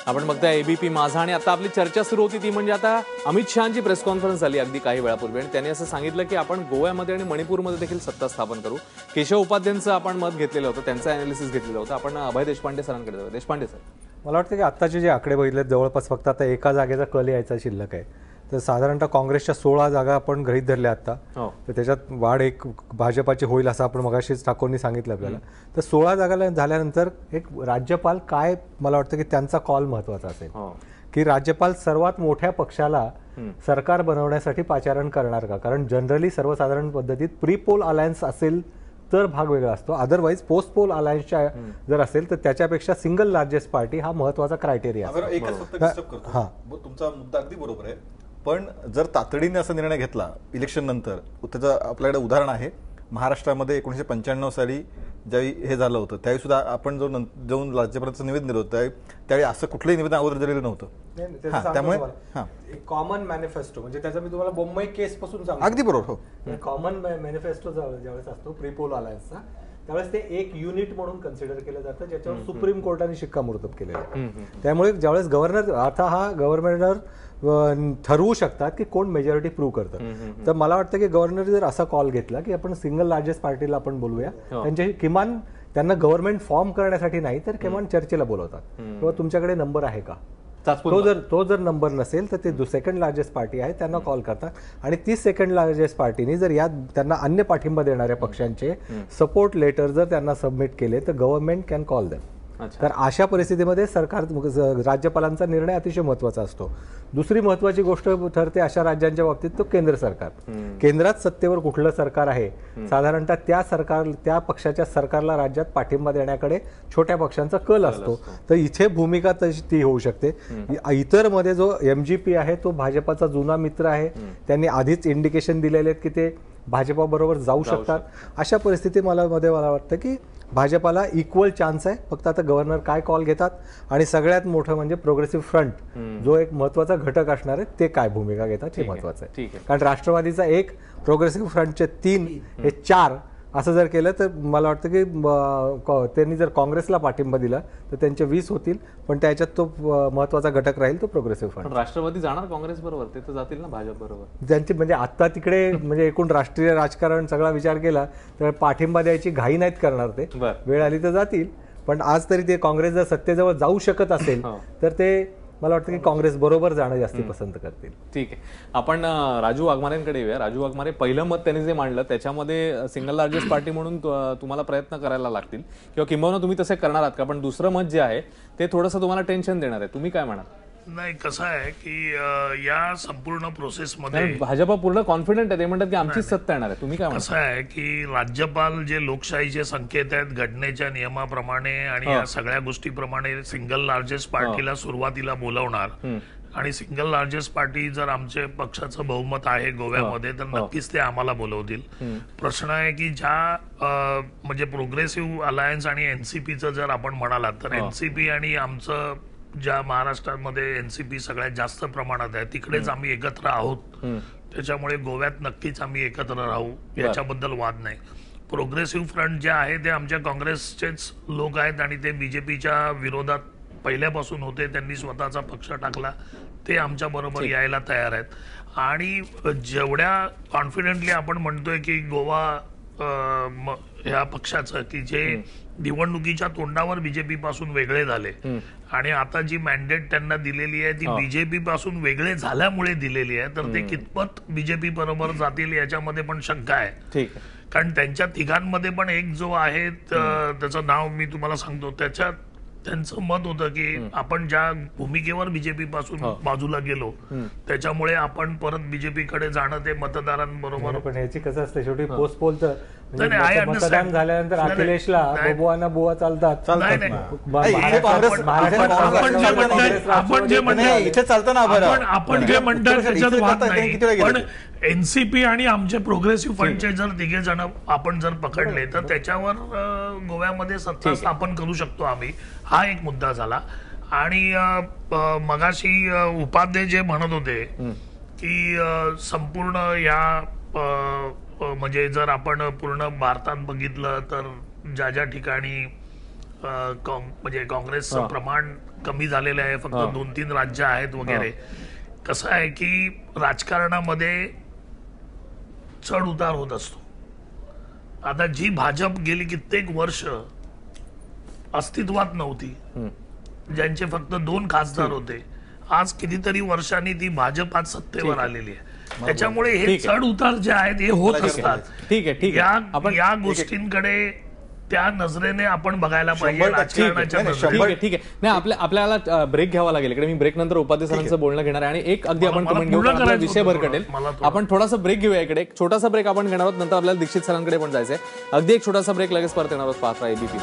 आपण बघताय एबीपी माझा आणि आता आपली चर्चा सुरू होती ती म्हणजे आता अमित शहांची प्रेस कॉन्फरन्स झाली अगदी काही वेळापूर्वी आणि त्यांनी असं सांगितलं की आपण गोव्यामध्ये आणि मणिपूरमध्ये देखील सत्ता स्थापन करू. केशव उपाध्यांचं आपण मत घेतलेलं होतं, त्यांचं अनालिसिस घेतलेलं होतं. आपण अभय देशपांडे सरांकडे जाऊ. देशपांडे सर, मला वाटतं की आत्ताचे जे आकडे बघितले जवळपास फक्त आता एका जागेचा कल यायचा शिल्लक आहे. तर साधारणतः काँग्रेसच्या 16 जागा आपण गृहीत धरल्या आता. तर त्याच्यात वाढ एक भाजपाची होईल असं आपण मगाशीच ठाकूरनी सांगितलं आपल्याला. तर 16 जागा झाल्यानंतर एक राज्यपाल काय, मला वाटतं की त्यांचा कॉल महत्त्वाचा असेल की राज्यपाल सर्वात मोठ्या पक्षाला सरकार बनवण्यासाठी पाचारण करणार का. कारण जनरली सर्वसाधारण पद्धतीत प्री पोल अलायन्स असेल तर भाग वेगळा असतो, अदरवाईज पोस्ट पोल अलायन्सच्या जर असेल तर त्याच्यापेक्षा सिंगल लार्जेस्ट पार्टी हा महत्त्वाचा क्रायटेरिया असतो. तुमचा मुद्दा अगदी बरोबर आहे, पण जर तातडीने असा निर्णय घेतला इलेक्शन नंतर, त्याचं आपल्याकडे उदाहरण आहे. महाराष्ट्रामध्ये 1995 साली ज्यावेळी हे झालं होतं त्यावेळी सुद्धा आपण जाऊन राज्यपालांचं निवेदन दिलं होतं, त्यावेळी असं कुठलंही निवेदन अगोदर दिलेलं नव्हतं. त्यामुळे कॉमन मॅनिफेस्टो म्हणजे त्याचा मी तुम्हाला मुंबई केस पासून सांगतो. अगदी बरोबर. हो, कॉमन मॅनिफेस्टो ज्यावेळेस असतो प्री पोल अलायन्सचा, त्यावेळेस ते एक युनिट म्हणून कन्सिडर केलं जातं ज्याच्यावर सुप्रीम कोर्टाने शिक्कामोर्तब केलेलं आहे. त्यामुळे ज्यावेळेस गव्हर्नर, आता हा गव्हर्नर ठरवू शकतात की कोण मेजॉरिटी प्रूव्ह करतं. तर मला वाटतं की गव्हर्नर जर असा कॉल घेतला की आपण सिंगल लार्जेस्ट पार्टीला आपण बोलूया, त्यांच्याशी किमान त्यांना गव्हर्नमेंट फॉर्म करण्यासाठी नाही तर किमान चर्चेला बोलवतात किंवा तुमच्याकडे नंबर आहे का, तो जर नंबर नसेल तर ते सेकंड लार्जेस्ट पार्टी आहे त्यांना कॉल करतात. आणि ती सेकंड लार्जेस्ट पार्टीने जर या त्यांना अन्य पाठिंबा देणाऱ्या पक्षांचे सपोर्ट लेटर जर त्यांना सबमिट केले तर गव्हर्नमेंट कॅन कॉल देम. तर अशा परिस्थितीमध्ये सरकार, राज्यपालांचा निर्णय अतिशय महत्त्वाचा असतो. दुसरी महत्त्वाची गोष्ट ठरते अशा राज्यांच्या बाबतीत तो केंद्र सरकार. केंद्रात सत्तेवर कुठलं सरकार आहे, साधारणतः त्या पक्षाच्या सरकारला राज्यात पाठिंबा देण्याकडे छोट्या पक्षांचा कल असतो. तर इथे भूमिका ती होऊ शकते. इतर मध्ये जो MGP आहे तो भाजपाचा जुना मित्र आहे, त्यांनी आधीच इंडिकेशन दिलेले आहेत की ते भाजपाबरोबर जाऊ शकतात. अशा परिस्थिती मला वाटतं की भाजपाला इक्वल चान्स आहे. फक्त आता गव्हर्नर काय कॉल घेतात आणि सगळ्यात मोठं म्हणजे प्रोग्रेसिव्ह फ्रंट जो एक महत्त्वाचा घटक असणार आहे ते काय भूमिका घेतात हे महत्त्वाचं आहे. कारण राष्ट्रवादीचा 1, प्रोग्रेसिव्ह फ्रंटचे 3, हे 4 असं जर केलं तर मला वाटतं की त्यांनी जर काँग्रेसला पाठिंबा दिला तर त्यांचे 20 होतील, पण त्याच्यात तो महत्त्वाचा घटक राहील तो प्रोग्रेसिव्ह फ्रंट. राष्ट्रवादी जाणार काँग्रेस बरोबर, ते तर जातील ना भाजप बरोबर. त्यांची म्हणजे आता तिकडे म्हणजे एकूण राष्ट्रीय राजकारण सगळा विचार केला तर पाठिंबा द्यायची घाई नाहीत करणार ते, वेळ आली तर जातील. पण आज तरी ते काँग्रेस जर सत्तेजवळ जाऊ शकत असेल तर ते मला वाटतं की काँग्रेस बरोबर जाणं जास्ती पसंत करतील. ठीक आहे, आपण राजू वाघमारेंकडे येऊया. राजू वाघमारे, पहिलं मत त्यांनी जे मांडलं त्याच्यामध्ये सिंगल लार्जेस्ट पार्टी म्हणून तुम्हाला प्रयत्न करायला लागतील किंवा किंबहुना तुम्ही तसे करणार आहात का? पण दुसरं मत जे आहे ते थोडंसं तुम्हाला टेन्शन देणार आहे, तुम्ही काय म्हणाल? नाही, कसं आहे की या संपूर्ण प्रोसेसमध्ये भाजपा पूर्ण कॉन्फिडंट आहे, ते म्हणतात की आमचीच सत्ता येणार आहे. तुम्ही काय म्हणता? कसं आहे की राज्यपाल जे लोकशाहीचे संकेत आहेत घटनेच्या नियमाप्रमाणे आणि या सगळ्या गोष्टीप्रमाणे सिंगल लार्जेस्ट पार्टीला सुरुवातीला बोलवणार आणि सिंगल लार्जेस्ट पार्टी जर आमच्या पक्षाचं बहुमत आहे गोव्यामध्ये तर नक्कीच ते आम्हाला बोलवतील. प्रश्न आहे की ज्या म्हणजे प्रोग्रेसिव्ह अलायन्स आणि NCPचं जर आपण म्हणालात तर NCP आणि आमचं ज्या महाराष्ट्रामध्ये NCP सगळ्यात जास्त प्रमाणात आहे तिकडेच आम्ही एकत्र आहोत, त्याच्यामुळे गोव्यात नक्कीच आम्ही एकत्र राहू, याच्याबद्दल वाद नाही. प्रोग्रेसिव्ह फ्रंट जे आहे ते आमच्या काँग्रेसचेच लोक आहेत आणि ते BJPच्या विरोधात पहिल्यापासून होते, त्यांनी स्वतःचा पक्ष टाकला, ते आमच्या बरोबर यायला तयार आहेत. आणि जेवढ्या कॉन्फिडेंटली आपण म्हणतोय की गोवा ह्या पक्षाचं की जे निवडणुकीच्या तोंडावर BJP पासून वेगळे झाले आणि आता जी मॅन्डेट त्यांना दिलेली आहे ती BJP पासून वेगळे झाल्यामुळे दिलेली आहे, तर ते कितपत BJP बरोबर जातील याच्यामध्ये पण शंका आहे. कारण त्यांच्या तिघांमध्ये पण एक जो आहे त्याचं नाव मी तुम्हाला सांगतो, त्यांचं मत होतं की आपण ज्या भूमिकेवर BJP पासून बाजूला गेलो त्याच्यामुळे आपण परत BJP कडे जाणं ते मतदारांबरोबर. पण ह्याची कसं असतं शेवटी पोस्ट पोलचं मतदान झाल्यानंतर अखिलेशला बबुआना बुवा चालतात. आपण जे म्हणतात त्याच्यात वाद नाही, पण NCP आणि आमचे प्रोग्रेसिव्ह फ्रंटचे जर तिघे जण आपण जर पकडले तर त्याच्यावर गोव्यामध्ये सत्ता स्थापन करू शकतो आम्ही, हा एक मुद्दा झाला. आणि मगाशी उपाध्ये जे म्हणत होते की संपूर्ण या म्हणजे जर आपण पूर्ण भारतात बघितलं तर ज्या ज्या ठिकाणी म्हणजे काँग्रेसचं प्रमाण कमी झालेलं आहे, फक्त 2-3 राज्य आहेत वगैरे. कसं आहे की राजकारणामध्ये चढ उतार होत असतो. आता जी भाजप गेली कित्येक वर्ष अस्तित्वात नव्हती, ज्यांचे फक्त 2 खासदार होते, आज कितीतरी वर्षांनी ती भाजप आज सत्तेवर आलेली आहे. त्याच्यामुळे हे चढ उतार जे आहेत हे होत असतात. ठीक आहे या गोष्टींकडे त्या नजरेने आपण बघायला पाहिजे राजकारणाच्या नजरेने. ठीक आहे. नाही, आपल्याला ब्रेक घ्यावा लागेल. इकडे मी ब्रेक नंतर उपाध्ये सरांचं बोलणं घेणार आहे आणि एक अगदी आपण कमेंट घेऊ, आपला विषय भरकटेल. आपण थोडासा ब्रेक घेऊया. इकडे एक छोटासा ब्रेक आपण घेणार आहोत, नंतर आपल्याला दीक्षित सरांकडे पण जायचंय. अगदी एक छोटासा ब्रेक, लगेच परत येणार आहोत. पाहता एबीपी.